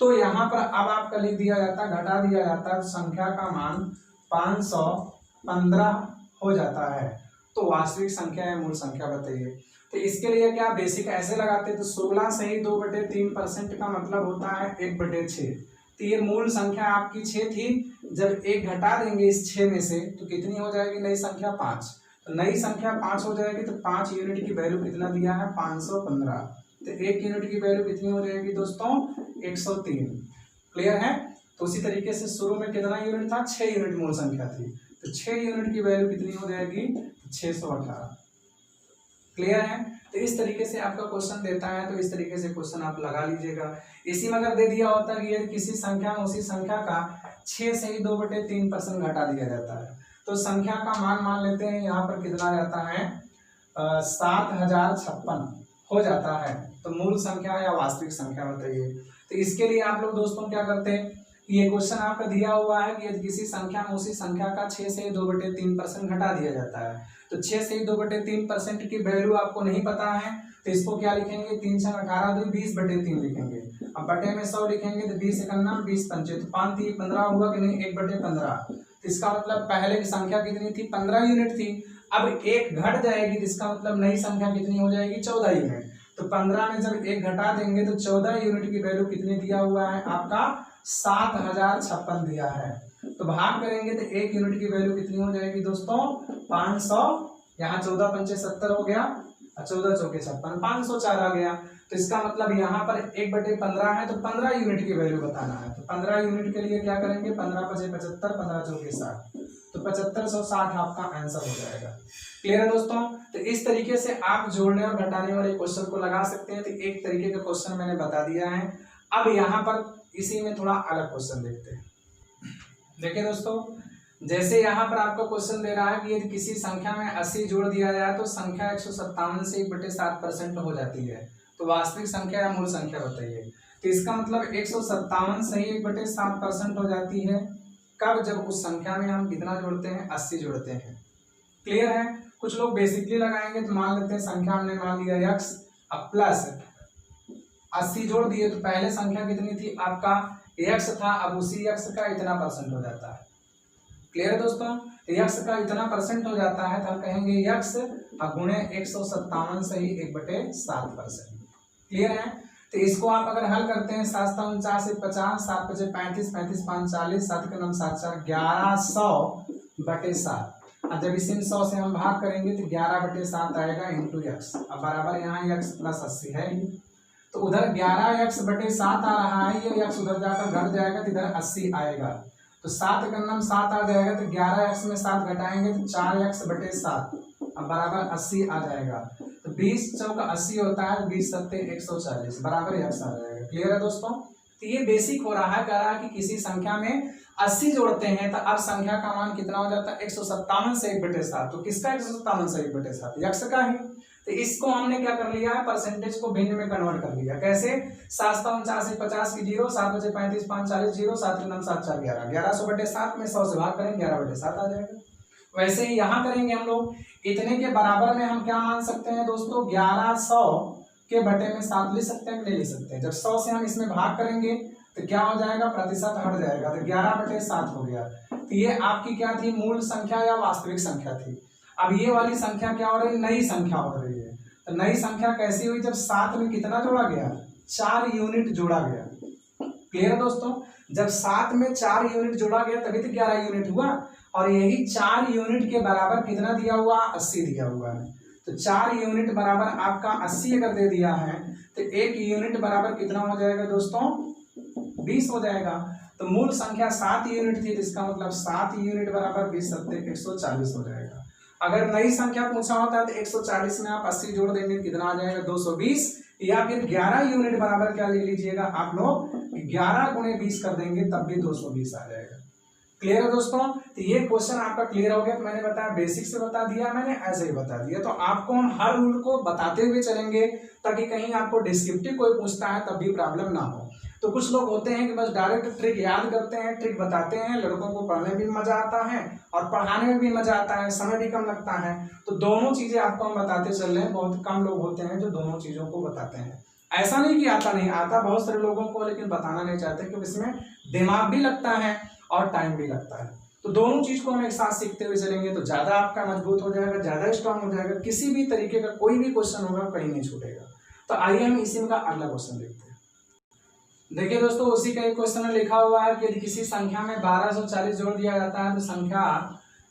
[SPEAKER 1] तो यहाँ पर अब आपका लिख दिया जाता है, घटा दिया जाता है, संख्या का मान 515 हो जाता है। तो वास्तविक संख्या है मूल संख्या बताइए। तो इसके लिए क्या बेसिक ऐसे लगाते हैं, तो 16 से ही 2/3% का मतलब होता है 1/6। तो ये मूल संख्या आपकी 6 थी, जब 1 घटा देंगे इस 6 में से तो कितनी हो जाएगी नई संख्या, 5। तो नई संख्या 5 हो जाएगी। तो 5 यूनिट की वैल्यू कितना दिया है, 515। तो 1 यूनिट की वैल्यू कितनी हो जाएगी दोस्तों, 103। क्लियर है। तो उसी तरीके से शुरू में कितना यूनिट था, 6 यूनिट मूल संख्या थी। तो 6 यूनिट की वैल्यू कितनी हो जाएगी, 618। क्लियर है। तो इस तरीके से आपका क्वेश्चन देता है, तो इस तरीके से क्वेश्चन आप लगा लीजिएगा। इसी में अगर दे दिया होता है कि यदि किसी संख्या में उसी संख्या का 6 से ही 2/3% घटा दिया जाता है, तो संख्या का मान लेते हैं यहाँ पर कितना जाता है, 7056 हो जाता है। तो मूल संख्या या वास्तविक संख्या बताइए। तो इसके लिए आप लोग दोस्तों क्या करते हैं, ये क्वेश्चन आपका दिया हुआ है कि यदि किसी संख्या में उसी संख्या का 6 से 2/3% घटा दिया जाता है, तो 6 से 2/3% की वैल्यू आपको नहीं पता है, तो इसको क्या लिखेंगे, 3 6 18 2 20/3 लिखेंगे। अब बटे में 100 लिखेंगे तो 20 51 20 पंचे, तो 5 3 15 हुआ कि नहीं, 1/15। तो इसका मतलब पहले की संख्या कितनी थी, 15 यूनिट थी। अब 1 घट जाएगी तो इसका मतलब नई संख्या कितनी हो जाएगी, 14 यूनिट। तो 15 में जब 1 घटा देंगे तो 14 यूनिट की वैल्यू कितनी दिया हुआ है आपका, 7056 दिया है। तो भाग करेंगे तो 1 यूनिट की वैल्यू कितनी हो जाएगी दोस्तों, 500। यहाँ 14 पंचे 70 हो गया, 14 चौके 56, 504 आ गया। तो इसका मतलब यहाँ पर 1/15 है, तो 15 यूनिट की वैल्यू बताना है। तो 15 यूनिट के लिए क्या करेंगे, 15 पंचे 75, 15 चौके 60, तो 7560 आपका आंसर हो जाएगा। क्लियर है दोस्तों। तो इस तरीके से आप जोड़ने और घटाने वाले क्वेश्चन को लगा सकते हैं। तो एक तरीके का क्वेश्चन मैंने बता दिया है। अब यहाँ पर इसी में थोड़ा अलग क्वेश्चन देखते हैं। देखिए दोस्तों, जैसे यहाँ पर आपका क्वेश्चन दे रहा है कि यदि किसी संख्या में 80 जोड़ दिया जाए तो संख्या 157 से 1/7% हो जाती है। तो वास्तविक संख्या या मूल संख्या बताइए। तो इसका मतलब 157 से ही 1/7% हो जाती है। कब, जब उस संख्या में हम कितना जोड़ते हैं, 80 जोड़ते हैं। क्लियर है। कुछ लोग बेसिकली लगाएंगे, तो मान लेते हैं संख्या हमने मान लिया x, अब प्लस 80 जोड़ दिए, तो पहले संख्या कितनी थी आपका x था, अब उसी x का इतना % हो जाता है। क्लियर है दोस्तों। यक्स का इतना परसेंट हो जाता है तो हम कहेंगे यक्स गुणे 157 से ही 1/7%। क्लियर है। तो इसको आप अगर हल करते हैं 7 49 से 50, 7 5 35, 35 5 40, 7 के 9 7 4 1100/7। और जब इसे 100 से हम भाग करेंगे तो 11/7 आएगा इंटू यक्स। अब बराबर यहाँ यक्स प्लस 80 है, तो उधर 11x/7 आ रहा है, ये यक्स उधर जाकर घट जाएगा तो इधर 80 आएगा। तो 7 का नाम 7 आ जाएगा, तो 11x में 7 घटाएंगे तो 4x/7, अब बराबर 80 आ जाएगा। तो 20 चौका 80 होता है, 20 सत्ते 140 बराबर यक्स आ जाएगा। क्लियर है दोस्तों। तो ये बेसिक हो रहा है, कह रहा है कि किसी संख्या में 80 जोड़ते हैं तो अब संख्या का मान कितना हो जाता है 157 से 1/7। तो किसका 157 से 1/7? यक्स का ही। तो इसको हमने क्या कर लिया है, परसेंटेज को भिन्न में कन्वर्ट कर लिया। कैसे? 7 49 50 की 0, 7 बचे 35 5 40 0, 7 के 9 7 4 11, 1100/7 में 100 से भाग करेंगे 11/7 आ जाएगा। वैसे ही यहाँ करेंगे हम लोग, इतने के बराबर में हम क्या मान सकते हैं दोस्तों, 1100 के बटे में 7 ले सकते हैं, नहीं ले सकते हैं। जब 100 से हम इसमें भाग करेंगे तो क्या हो जाएगा, प्रतिशत हट जाएगा, तो 11/7 हो गया। तो ये आपकी क्या थी, मूल संख्या या वास्तविक संख्या थी। अब ये वाली संख्या क्या हो रही है, नई संख्या हो रही है। तो नई संख्या कैसी हुई, जब 7 में कितना जोड़ा गया, 4 यूनिट जोड़ा गया। क्लियर है दोस्तों। जब 7 में 4 यूनिट जोड़ा गया तभी तो 11 यूनिट हुआ, और यही 4 यूनिट के बराबर कितना दिया हुआ, 80 दिया हुआ है। तो 4 यूनिट बराबर आपका 80 अगर दे दिया है तो 1 यूनिट बराबर कितना हो जाएगा दोस्तों, 20 हो जाएगा। तो मूल संख्या 7 यूनिट थी, इसका मतलब 7 यूनिट बराबर 20 सत्ते 140 हो जाएगा। अगर नई संख्या पूछा होता है तो 140 में आप 80 जोड़ देंगे, कितना आ जाएगा 220, या फिर 11 यूनिट बराबर क्या ले लीजिएगा आप लोग, 11 गुणे 20 कर देंगे तब भी 220 आ जाएगा। क्लियर है दोस्तों। तो ये क्वेश्चन आपका क्लियर हो गया। तो मैंने बताया बेसिक से बता दिया, मैंने ऐसे ही बता दिया। तो आपको हम हर रूल को बताते हुए चलेंगे ताकि कहीं आपको डिस्क्रिप्टिव कोई पूछता है तब भी प्रॉब्लम ना हो। तो कुछ लोग होते हैं कि बस डायरेक्ट ट्रिक याद करते हैं, ट्रिक बताते हैं, लड़कों को पढ़ने में भी मजा आता है और पढ़ाने में भी मजा आता है, समय भी कम लगता है। तो दोनों चीजें आपको हम बताते चल रहे हैं। बहुत कम लोग होते हैं जो दोनों चीजों को बताते हैं। ऐसा नहीं कि आता नहीं, आता बहुत सारे लोगों को, लेकिन बताना नहीं चाहते क्योंकि इसमें दिमाग भी लगता है और टाइम भी लगता है। तो दोनों चीज को हम एक साथ सीखते हुए चलेंगे तो ज्यादा आपका मजबूत हो जाएगा, ज्यादा स्ट्रांग हो जाएगा। किसी भी तरीके का कोई भी क्वेश्चन होगा कहीं नहीं छूटेगा। तो आइए हम इसी का अगला क्वेश्चन देखते हैं। देखिए दोस्तों, उसी का एक क्वेश्चन में लिखा हुआ है कि यदि किसी संख्या में 1240 जोड़ दिया जाता है तो संख्या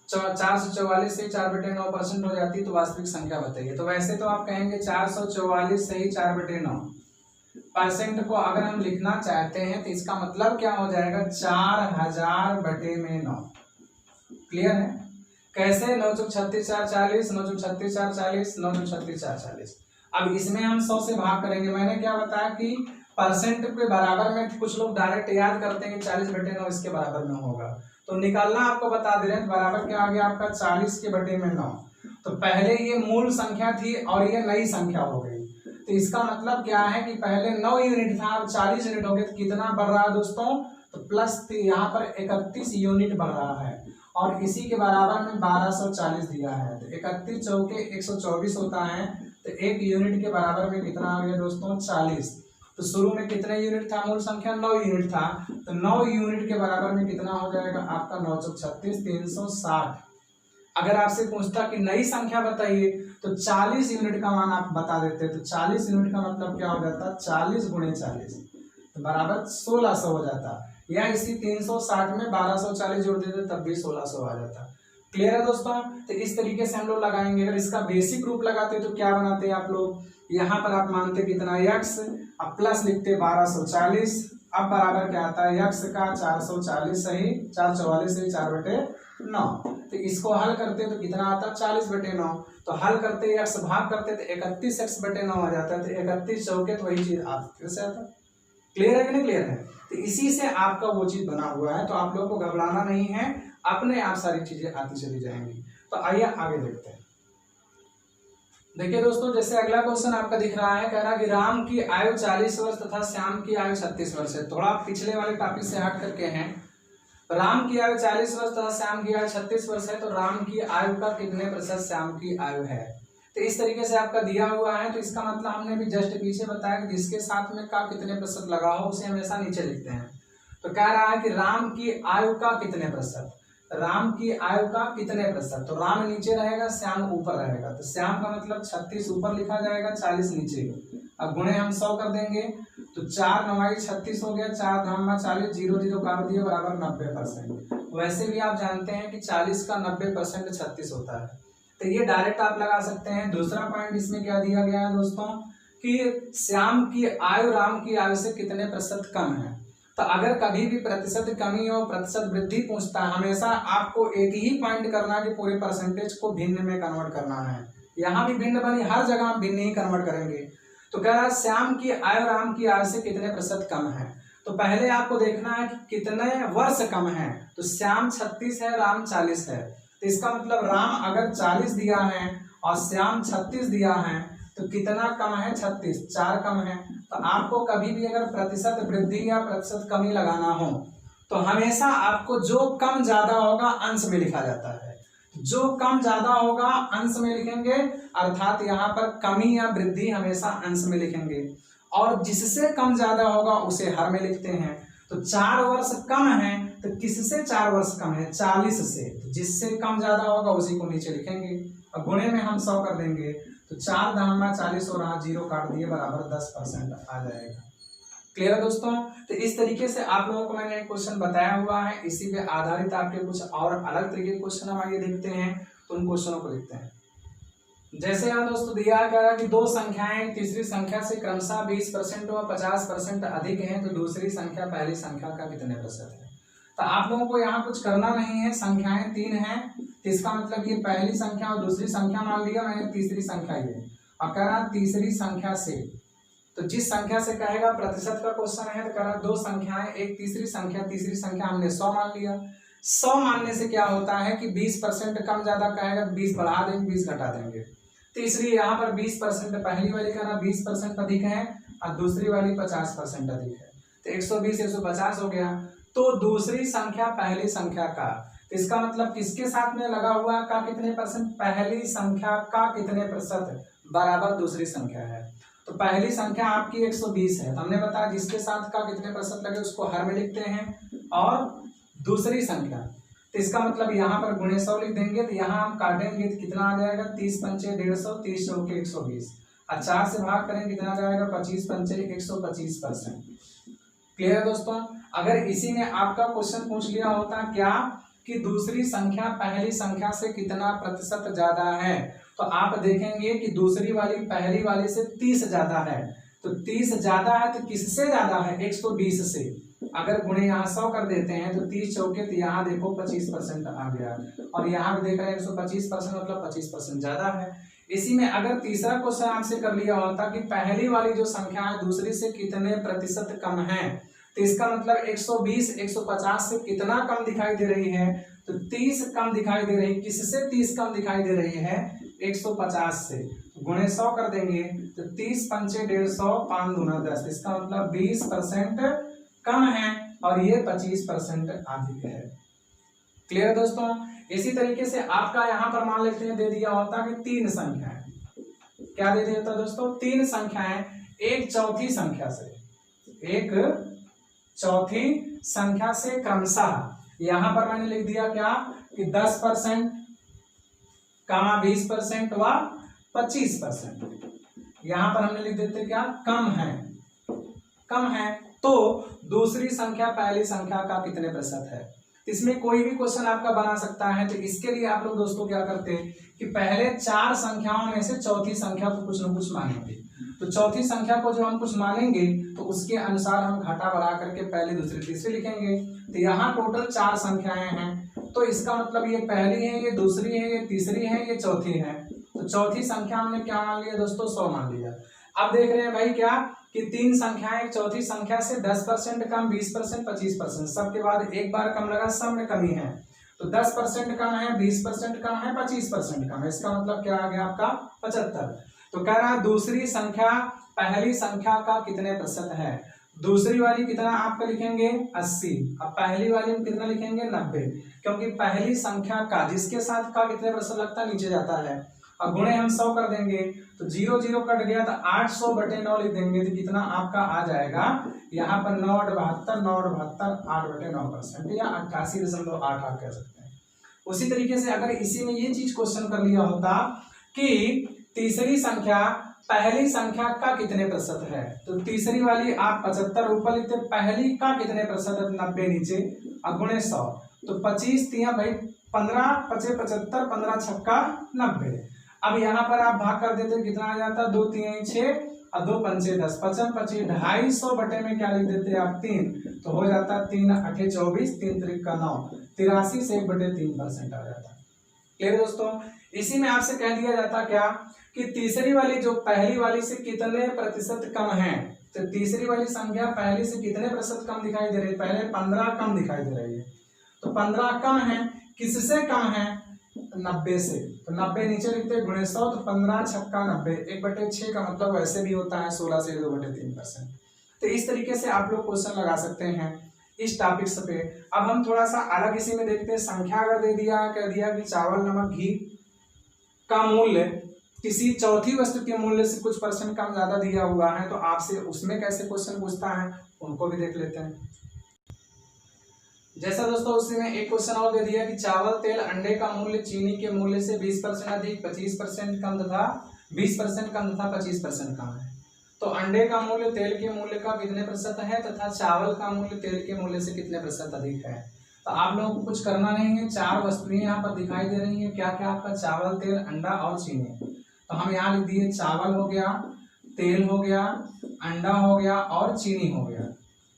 [SPEAKER 1] 444 से 4/9% हो जाती है, तो वास्तविक संख्या बताइए। तो वैसे तो आप कहेंगे 444 से ही 4/9% को अगर हम लिखना चाहते हैं तो इसका मतलब क्या हो जाएगा, 4000/9। क्लियर है। कैसे, 9 चौक 36 4 40, 9 चौक 36 4 40, 9 चौक 36 4 40। अब इसमें हम 100 से भाग करेंगे। मैंने क्या बताया कि परसेंट के बराबर में कुछ लोग डायरेक्ट याद करते हैं कि 40/9 इसके बराबर में होगा, तो निकालना आपको बता दे रहे हैं। बराबर क्या आ गया आपका, 40/9। तो पहले ये मूल संख्या थी और ये नई संख्या हो गई। तो इसका मतलब क्या है कि पहले 9 यूनिट था, अब 40 यूनिट हो गए। तो कितना बढ़ रहा है दोस्तों, तो प्लस यहाँ पर 31 यूनिट बढ़ रहा है, और इसी के बराबर में 1240 दिया है। तो 31 चौके 124 होता है, तो 1 यूनिट के बराबर में कितना आ गया दोस्तों, 40। तो शुरू में कितने यूनिट था, मूल संख्या 9 यूनिट था, तो 9 यूनिट के बराबर में कितना हो जाएगा आपका 9 चौक 36 360। अगर आपसे पूछता कि नई संख्या बताइए तो 40 यूनिट का मान आप बता देते, तो 40 यूनिट का मतलब क्या हो जाता, 40 गुणे 40 तो बराबर 1600 हो जाता, या इसी 360 में 1240 जोड़ देते तब भी 1600 आ जाता। क्लियर है दोस्तों। तो इस तरीके से हम लोग लगाएंगे। अगर इसका बेसिक रूप लगाते तो क्या बनाते हैं आप लोग, यहाँ पर आप मानते कितना यक्स, अब प्लस लिखते 1240, अब बराबर क्या आता है यक्स का 440 सही 444 सही 4/9। तो इसको हल करते तो कितना आता है 40/9। तो हल करते यक्स भाग करते तो 31x/9 आ जाता है। तो 31 चौके तो वही चीज आप फिर से आता। क्लियर है कि नहीं क्लियर है। तो इसी से आपका वो चीज बना हुआ है। तो आप लोगों को घबराना नहीं है, अपने आप सारी चीजें आती चली जाएंगी। तो आइए आगे देखते हैं। देखिए दोस्तों, जैसे अगला क्वेश्चन आपका दिख रहा है, कह रहा है कि राम की आयु 40 वर्ष तथा श्याम की आयु 36 वर्ष है। थोड़ा पिछले वाले टॉपिक से हट करके हैं। राम की आयु 40 वर्ष तथा श्याम की आयु 36 वर्ष है, तो राम की आयु का कितने प्रतिशत श्याम की आयु है। तो इस तरीके से आपका दिया हुआ है। तो इसका मतलब हमने भी जस्ट पीछे बताया कि जिसके साथ में का कितने प्रतिशत लगा हो उसे हमेशा नीचे लिखते हैं। तो कह रहा है कि राम की आयु का कितने प्रतिशत, राम की आयु का कितने प्रतिशत, तो राम नीचे रहेगा, श्याम ऊपर रहेगा, तो श्याम का मतलब 36 ऊपर लिखा जाएगा, 40 नीचे। अब गुणे हम 100 कर देंगे, तो 4 9 36 हो गया, 4 धाम 40, 0 0 काट दिए, बराबर 90%। वैसे भी आप जानते हैं कि 40 का 90% 36 होता है, तो ये डायरेक्ट आप लगा सकते हैं। दूसरा पॉइंट इसमें क्या दिया गया है दोस्तों कि श्याम की आयु राम की आयु से कितने प्रतिशत कम है। तो अगर कभी भी प्रतिशत कमी और प्रतिशत वृद्धि पूछता है, हमेशा आपको एक ही पॉइंट करना है कि पूरे परसेंटेज को भिन्न में कन्वर्ट करना है। यहाँ भी भिन्न बनी, हर जगह हम भिन्न ही कन्वर्ट करेंगे। तो कह रहा है श्याम की आयु राम की आयु से कितने प्रतिशत कम है। तो पहले आपको देखना है कि कितने वर्ष कम है। तो श्याम 36 है, राम 40 है, तो इसका मतलब राम अगर 40 दिया है और श्याम 36 दिया है, तो कितना कम है, 36, 4 कम है। तो आपको कभी भी अगर प्रतिशत वृद्धि या प्रतिशत कमी लगाना हो तो हमेशा आपको जो कम ज्यादा होगा अंश में लिखा जाता है। जो कम ज्यादा होगा अंश में लिखेंगे, अर्थात यहाँ पर कमी या वृद्धि हमेशा अंश में लिखेंगे, और जिससे कम ज्यादा होगा उसे हर में लिखते हैं। तो 4 वर्ष कम है, तो किससे 4 वर्ष कम है, 40 से, तो जिससे कम ज्यादा होगा उसी को नीचे लिखेंगे। अब गुणे में हम 100 कर देंगे, तो 4 धाम 40 और 0 काट दिए, बराबर 10% आ जाएगा। क्लियर है दोस्तों। तो इस तरीके से आप लोगों को मैंने एक क्वेश्चन बताया हुआ है, इसी पे आधारित आपके कुछ और अलग तरीके के क्वेश्चन हम आगे देखते हैं। तो उन क्वेश्चनों को देखते हैं। जैसे यहाँ दोस्तों दिया गया कि दो संख्याएं तीसरी संख्या से क्रमशः 20% व 50% अधिक हैं, तो दूसरी संख्या पहली संख्या का कितने प्रतिशत है। तो आप लोगों को यहाँ कुछ करना नहीं है, संख्याएं 3 हैं, तो इसका मतलब ये पहली संख्या और दूसरी संख्या मान लिया मैंने, तीसरी संख्या ये, और कह रहा तीसरी संख्या से, तो जिस संख्या से कहेगा प्रतिशत का क्वेश्चन है, तो कह रहा दो संख्याएं, एक तीसरी संख्या हमने 100 मान लिया। 100 मानने से क्या होता है कि 20% कम ज्यादा कहेगा, 20 बढ़ा देंगे, 20 घटा देंगे, तो इसलिए यहाँ पर 20% पहली वाली का ना 20% अधिक है और दूसरी वाली 50% अधिक है, तो 120 150 हो गया। तो दूसरी संख्या पहली संख्या का, तो इसका मतलब किसके साथ में लगा हुआ का कितने परसेंट, पहली संख्या का कितने प्रतिशत बराबर दूसरी संख्या है। तो पहली संख्या आपकी 120 है, तो हमने बताया जिसके साथ का कितने प्रतिशत लगे उसको हर में लिखते हैं, और दूसरी संख्या, तो इसका मतलब यहाँ पर गुणे 100 लिख देंगे, तो यहाँ हम काटेंगे तो कितना आ जाएगा, 30 पंचे 150, 30 चौके 120, और 4 से भाग करें कितना आ जाएगा, 25 पंचे 125%। क्लियर है दोस्तों। अगर इसी में आपका क्वेश्चन पूछ लिया होता क्या कि दूसरी संख्या पहली संख्या से कितना प्रतिशत ज्यादा है, तो आप देखेंगे कि दूसरी वाली पहली वाली से 30 ज्यादा है, तो 30 ज्यादा है तो किससे ज्यादा है, 120 से। अगर गुणे यहाँ 100 कर देते हैं तो 30 चौके, तो यहाँ देखो 25% आ गया, और यहाँ भी देख रहे हैं 125%, मतलब 25% ज्यादा है। इसी में अगर तीसरा क्वेश्चन आपसे कर लिया होता कि पहली वाली जो संख्या है दूसरी से कितने प्रतिशत कम है, तो इसका मतलब 120 150 से कितना कम दिखाई दे रही है, तो 30 कम दिखाई दे रही है। किससे 30 कम दिखाई दे रही है, 150 से। गुणे 100 कर देंगे तो 30 पंचे 150, 5 दूना 10, इसका मतलब 20% कम है, और ये 25% अधिक है। क्लियर है दोस्तों। इसी तरीके से आपका यहाँ पर मान लेते हैं दे दिया होता कि 3 संख्याएं, क्या दे दिया होता दोस्तों, 3 संख्याएं एक चौथी संख्या से, एक चौथी संख्या से क्रमशः, यहां पर मैंने लिख दिया क्या कि 10%, 20% व 25%, यहां पर हमने लिख देते क्या, कम है। तो दूसरी संख्या पहली संख्या का कितने प्रतिशत है। इसमें कोई भी क्वेश्चन आपका बना सकता है, तो इसके लिए आप लोग दोस्तों क्या करते हैं कि पहले 4 संख्याओं में से चौथी संख्या को कुछ न कुछ मानेंगे। तो चौथी संख्या को जब हम कुछ मानेंगे तो उसके अनुसार हम घटा बढ़ा करके पहली दूसरी तीसरी लिखेंगे। तो यहाँ टोटल 4 संख्याएं हैं, तो इसका मतलब ये पहली है, ये दूसरी है, ये तीसरी है, ये चौथी है। तो चौथी संख्या हमने क्या मान लिया दोस्तों, 100 मान लिया। अब देख रहे हैं भाई क्या कि 3 संख्याएं चौथी संख्या से 10% कम, 20%, 25%, सबके बाद एक बार कम लगा, सब में कमी है। तो 10% कम है, 20% कम है, 25% कम है, इसका मतलब क्या आ गया आपका 75। तो कह रहा है दूसरी संख्या पहली संख्या का कितने प्रतिशत है। दूसरी वाली कितना आपका लिखेंगे 80, अब पहली वाली में कितना लिखेंगे 90, क्योंकि पहली संख्या का जिसके साथ का कितने प्रतिशत लगता है नीचे जाता है। अब गुणे हम 100 कर देंगे तो 0 0 कट गया, तो 800/9 लिख देंगे, तो कितना आपका आ जाएगा यहाँ पर 9 8 72 9 8 72 8/9%, या 88.88 कह सकते हैं। उसी तरीके से अगर इसी में ये चीज क्वेश्चन कर लिया होता कि तीसरी संख्या पहली संख्या का कितने प्रतिशत है, तो तीसरी वाली आप 75 ऊपर लिखते, पहली का कितने प्रतिशत है 90 नीचे और गुणे 100, तो 25 तिया भाई 15 पचे 75, 15 छक्का 90। अब यहाँ पर आप भाग कर देते कितना आ जाता, 2 3 6 और 2 पंचे 10, 55 25 250 बटे में क्या लिख देते आप 3, तो हो जाता 3 8 24, 3 3 का 9, 83 से 1/3% आ जाता। क्लियर दोस्तों, इसी में आपसे कह दिया जाता क्या कि तीसरी वाली जो पहली वाली से कितने प्रतिशत कम है, तो तीसरी वाली संख्या पहली से कितने प्रतिशत कम दिखाई दे रही है, पहले 15 कम दिखाई दे रही है, तो 15 कम है, किससे कम है 90 से, तो 90 नीचे लिखते गुणे 100, तो 15 छक्का 90, 1/6 का मतलब वैसे भी होता है 16 से 2/3%। तो इस तरीके से आप लोग क्वेश्चन लगा सकते हैं इस टॉपिक्स पे। अब हम थोड़ा सा अलग इसी में देखते हैं, संख्या अगर दे दिया, कह दिया कि चावल नमक घी का मूल्य किसी चौथी वस्तु के मूल्य से कुछ % कम ज्यादा दिया हुआ है, तो आपसे उसमें कैसे क्वेश्चन पूछता है उनको भी देख लेते हैं। जैसा दोस्तों उसी में एक क्वेश्चन और दे दिया कि चावल तेल अंडे का मूल्य चीनी के मूल्य से 20% अधिक, 25% कम तथा 20% कम तथा 25% कम है, तो अंडे का मूल्य तेल के मूल्य का कितने प्रतिशत है तथा चावल का मूल्य तेल के मूल्य से कितने प्रतिशत अधिक है। तो आप लोगों को कुछ करना नहीं है, 4 वस्तुएं यहाँ पर दिखाई दे रही है, क्या क्या आपका चावल तेल अंडा और चीनी, तो हम यहाँ लिख दिए चावल हो गया, तेल हो गया, अंडा हो गया और चीनी हो गया,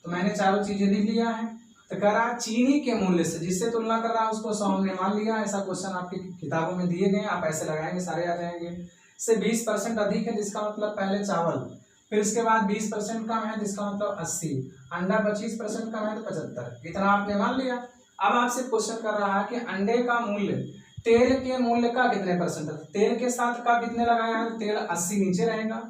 [SPEAKER 1] तो मैंने चारों चीजें लिख लिया है। तो कह रहा चीनी के मूल्य से, जिससे तुलना कर रहा है उसको 100 हमने मान लिया, ऐसा क्वेश्चन आपकी किताबों में दिए गए, आप ऐसे लगाएंगे सारे आ जाएंगे। से 20% अधिक है जिसका मतलब पहले चावल, फिर इसके बाद 20% कम है जिसका मतलब 80, अंडा 25% कम है तो 75, इतना आपने मान लिया। अब आपसे क्वेश्चन कर रहा है कि अंडे का मूल्य तेल के मूल्य का कितने %, तेल के साथ का कितने लगाया है, तेल 80 नीचे रहेगा,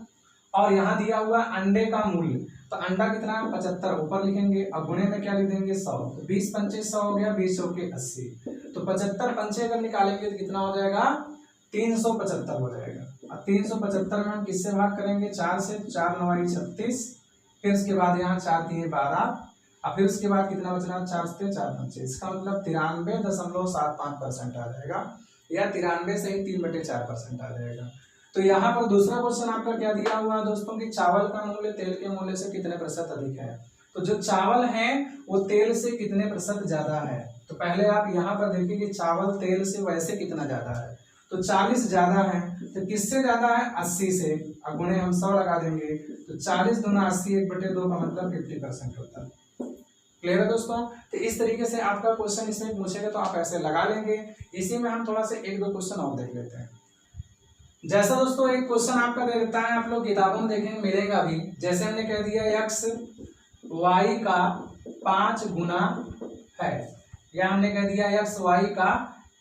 [SPEAKER 1] और यहाँ दिया हुआ अंडे का मूल्य, तो अंडा कितना है 75 ऊपर लिखेंगे, और गुणे में क्या लिख देंगे 100, तो 20 पंचे 100 हो गया, 20 के 80, तो 75 पंचे अगर निकालेंगे तो कितना हो जाएगा 375 हो जाएगा। और 375 में हम किससे भाग करेंगे 4 से, 4 9 36, फिर उसके बाद यहाँ 4 3 12, और फिर उसके बाद कितना बचना 4 से 4 5, इसका मतलब 93.75% आ जाएगा, या 93 से ही 3/4% आ जाएगा। तो यहाँ पर दूसरा क्वेश्चन आपका क्या दिया हुआ है दोस्तों कि चावल का मूल्य तेल के मूल्य से कितने % अधिक है, तो जो चावल है वो तेल से कितने % ज्यादा है, तो पहले आप यहाँ पर देखिए कि चावल तेल से वैसे कितना ज्यादा है, तो 40 ज्यादा है, तो किससे ज्यादा है 80 से, अब गुणे हम 100 लगा देंगे, तो 40 दूना 80, 1/2 का मतलब 50% होता है। क्लियर है दोस्तों, तो इस तरीके से आपका क्वेश्चन इसमें पूछेगा तो आप ऐसे लगा लेंगे। इसी में हम थोड़ा सा 1-2 क्वेश्चन और देख लेते हैं। जैसा दोस्तों एक क्वेश्चन आपका दे देता है, आप लोग किताबों में देखेंगे मिलेगा भी, जैसे हमने कह दिया x y का 5 गुना है, या हमने कह दिया x y का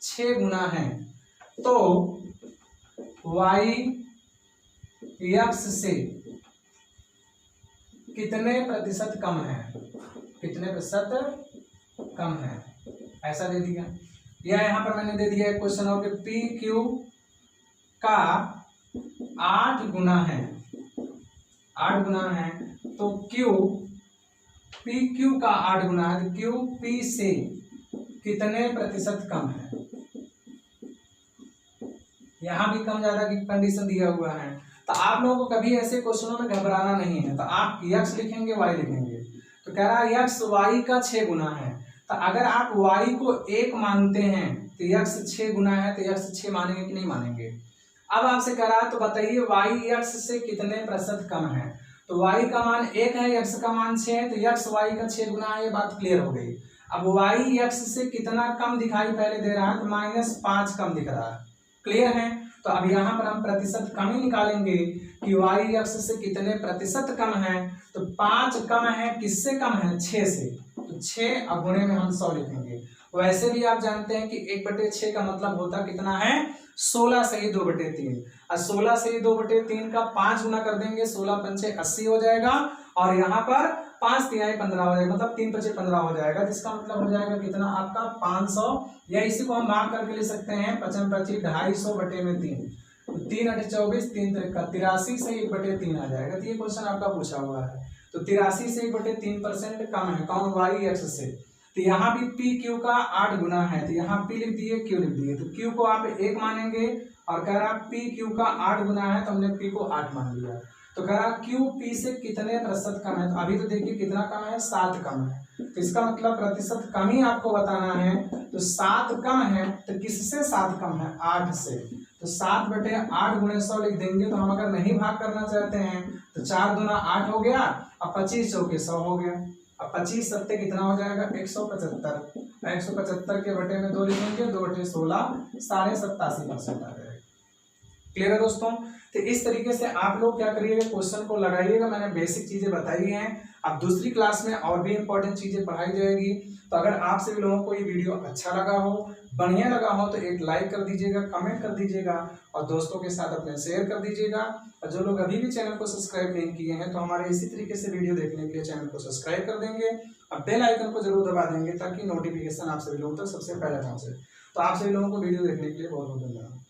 [SPEAKER 1] 6 गुना है, तो y x से कितने % कम है, कितने % कम है, ऐसा दे दिया। या यहाँ पर मैंने दे दिया एक क्वेश्चन और कि पी क्यू का 8 गुना है, 8 गुना है, तो क्यू पी क्यू का 8 गुना है, तो क्यू पी से कितने % कम है। यहाँ भी कम ज्यादा की कंडीशन दिया हुआ है, तो आप लोगों को कभी ऐसे क्वेश्चनों में घबराना नहीं है, तो आप x लिखेंगे y लिखेंगे, तो कह रहा है x y का 6 गुना है, तो अगर आप y को 1 मानते हैं तो x 6 गुना है, तो x 6 मानेंगे कि नहीं मानेंगे। अब आपसे कह रहा है तो बताइए y x से कितने % कम है, तो y का मान 1 है, x का मान 6 है, तो x y का 6 गुना है, ये बात क्लियर हो गई। अब y x से कितना कम दिखाई पहले दे रहा है, तो -5 कम दिख रहा है, क्लियर है। तो अब यहाँ पर हम प्रतिशत कम ही निकालेंगे कि y x से कितने % कम है, तो 5 कम है, किससे कम है 6 से, तो 6 अब गुणे में हम 100 लिखेंगे। वैसे भी आप जानते हैं कि 1/6 का मतलब होता कितना है 16 से ही 2/3, और 16 से ही 2/3 का 5 गुना कर देंगे, 16 पंचे 80 हो जाएगा, और यहाँ पर 5 तिहाई 15 हो जाएगा, मतलब 3 पचे 15 हो जाएगा, जिसका मतलब हो जाएगा कितना आपका 500, या इसी को हम भाग करके ले सकते हैं 55 25 250 बटे में 3, तो 3 8 24, 3 का 83 से 1/3 आ जाएगा। तो ये क्वेश्चन आपका पूछा हुआ है, तो 83 से 1/3% कम है, कौन y x से, तो यहाँ भी पी क्यू का 8 गुना है, तो यहाँ पी लिख दिए, क्यू लिख दिए, तो क्यू को आप 1 मानेंगे और कह रहा पी क्यू का 8 गुना है, तो हमने पी को 8 मान लिया। तो कह रहा क्यू पी से कितने प्रतिशत कम है, तो अभी तो देखिए कितना कम है, 7 कम है, तो इसका मतलब प्रतिशत कम ही आपको बताना है। तो 7 कम है, तो किससे 7 कम है, 8 से, तो 7/8 गुणे 100 लिख देंगे। तो हम अगर नहीं भाग करना चाहते हैं तो 4 दूना 8 हो गया, अब 25 चौके 100 हो गया, अब 25 सत्ते कितना हो जाएगा, 175, 175 के बटे में 2 लिखेंगे, 2×16 87.5% आ जाएगा। क्लियर है दोस्तों। तो इस तरीके से आप लोग क्या करिएगा, क्वेश्चन को लगाइएगा। मैंने बेसिक चीजें बताई हैं, अब दूसरी क्लास में और भी इंपॉर्टेंट चीजें पढ़ाई जाएगी। तो अगर आप सभी लोगों को ये वीडियो अच्छा लगा हो, बढ़िया लगा हो, तो एक लाइक कर दीजिएगा, कमेंट कर दीजिएगा और दोस्तों के साथ अपने शेयर कर दीजिएगा। और जो लोग अभी भी चैनल को सब्सक्राइब नहीं किए हैं तो हमारे इसी तरीके से वीडियो देखने के लिए चैनल को सब्सक्राइब कर देंगे और बेल आइकन को जरूर दबा देंगे ताकि नोटिफिकेशन आप सभी लोगों तक सबसे पहले पहुंचे। तो आप सभी लोगों को वीडियो देखने के लिए बहुत बहुत धन्यवाद।